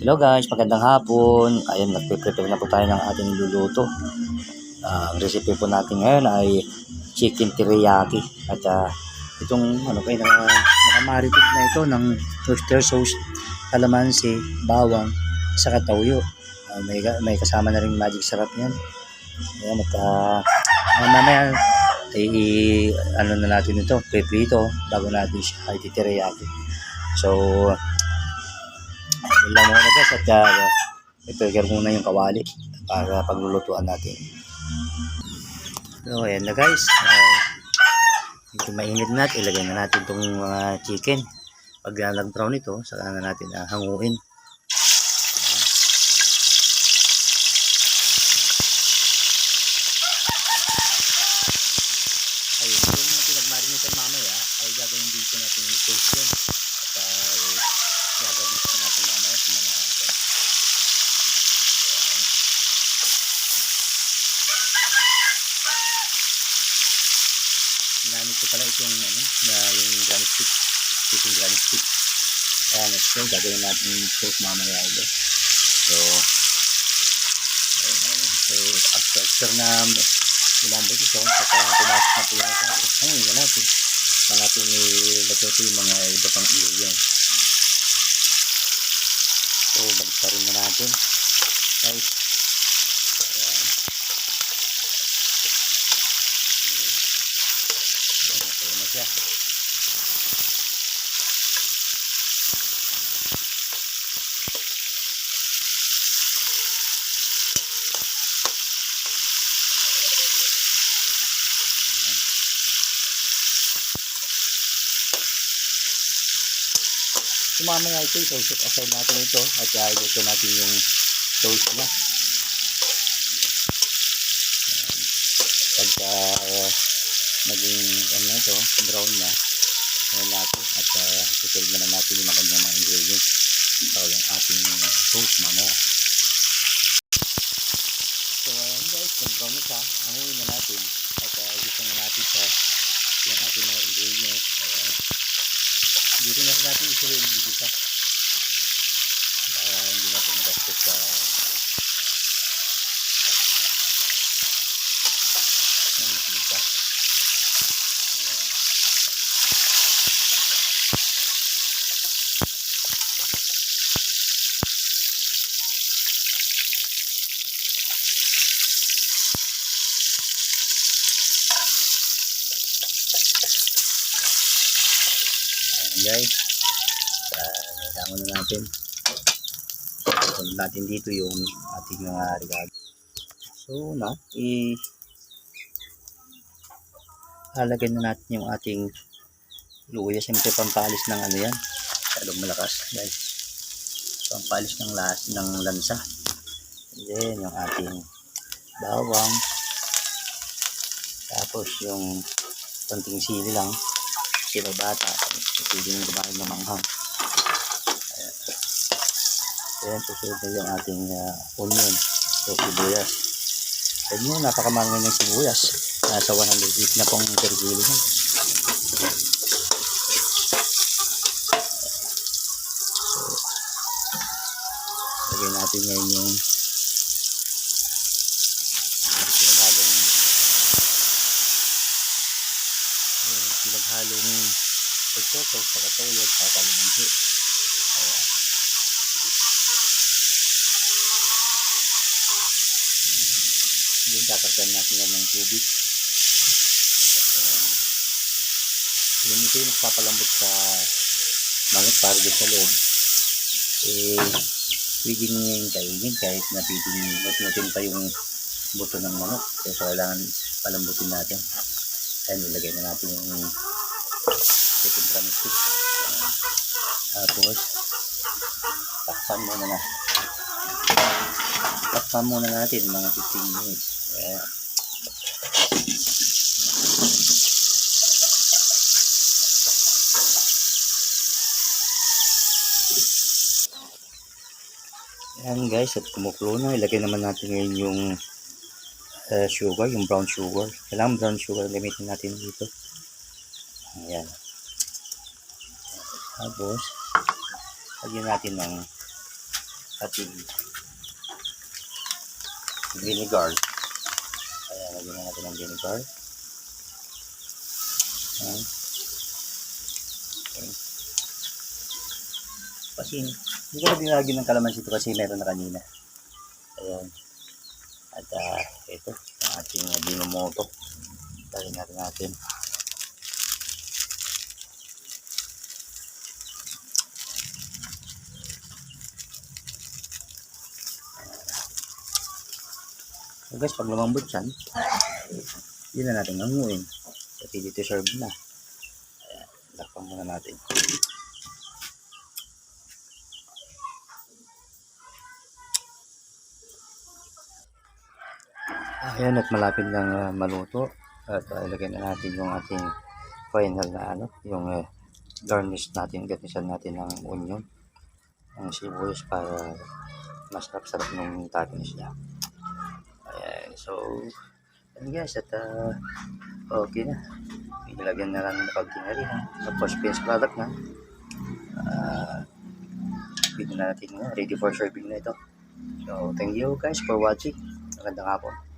Hello guys, magandang hapon. Ayun, nagpe-prepare na po tayo ng ating luluto. Ang recipe po natin ngayon ay chicken teriyaki. At itong nakamarinate na ito ng oyster sauce, calamansi, bawang, saka toyo. May kasama na rin magic sarap yan. Ayan, at mamaya ano na natin ito, prepare bago natin siya teriyaki. So, yun lang muna guys, at i-prepare muna yung kawali para paglulutuan natin. So ayan na guys, medyo mainit na at ilagay na natin itong chicken. Pag nag-brown ito, saka na natin hanguin. Ayun, yung pinag-marinate mamaya ay gagawin din po natin yung sauce yun. At gagawin po natin mamaya sa mga ginamit ko pala itong yung granny stick, chicken granny stick. Ayan, so gagawin natin yung sauce mamaya ito. After na lumambot ito, saka pumasok na po yung ito, hangin na natin ilagay yung mga iba pang ingredients. So balik pa rin na natin guys. Ayan. Ito na siya. Mamaya ito, i-set aside natin ito at iluto natin yung toast niya. Pagka naging ito, brown na natin at tutulog na natin yung kanyang mga ingredients para yung ating toast mamaya. So ayan guys, kung brown na siya, hanguin na natin at gusto na natin sa yung ating mga ingredients. Dito na natin isuloy dito sa hindi na po magastos sa mantika. Guys, kailangan na natin sunod natin dito yung ating mga regalo. So ilalagay na natin yung ating luya. Siyempre pampalis ng yan, masyadong malakas guys, pampalis ng lansa. And then yung ating bawang, tapos yung konting sili lang kasi may bata, pwede nang kumain ng manghang. Ayan, susunod na yung ating onion, so sibuyas. Ayan nyo, napakamahal ng sibuyas, nasa 108 na pong per kilo. So lagay natin ngayon yung halong ito sa katoyo at kalamansi. Ayan. Then tatagyan natin yan ng tubig. Yun ito yung magpapalambot sa mangit para din sa loob. Pwede nyo kainin kahit na pwede nutin pa yung buto ng manok. Kaya so kailangan palambutin natin. Ayan, ilagay na natin yung chicken drumstick. Tapos takpan muna natin mga 15 minutes. Ayan. Ayan guys, at kumukulo na. Ilagay naman natin ngayon yung sugar, yung brown sugar. Kailangan brown sugar gamitin natin dito. Ayan. Tapos lagyan natin ng ating vinegar. Ayan, lagyan na natin ng vinegar. Ayan. Okay. Kasi, hindi ko na dinagin ng kalamansi ito kasi meron na kanina. Ayan. At ito, ang ating binomoto. Lagyan natin. So guys, pag lumambot yan, yun na natin hanguin. Kasi dito serve na. Ayan, lakpan muna natin. Ayan, at malapit lang maluto. At ilagay na natin yung ating final na yung garnish natin, garnishan natin ng onion, ng sibuyas para masarap-sarap ng toppings niya. Ayan, so ayan guys, at okay na. Ilagyan na lang ng kaunting harina. Tapos finished product na. Bigyan na natin ready for serving na ito. So thank you guys for watching. Magandang hapon.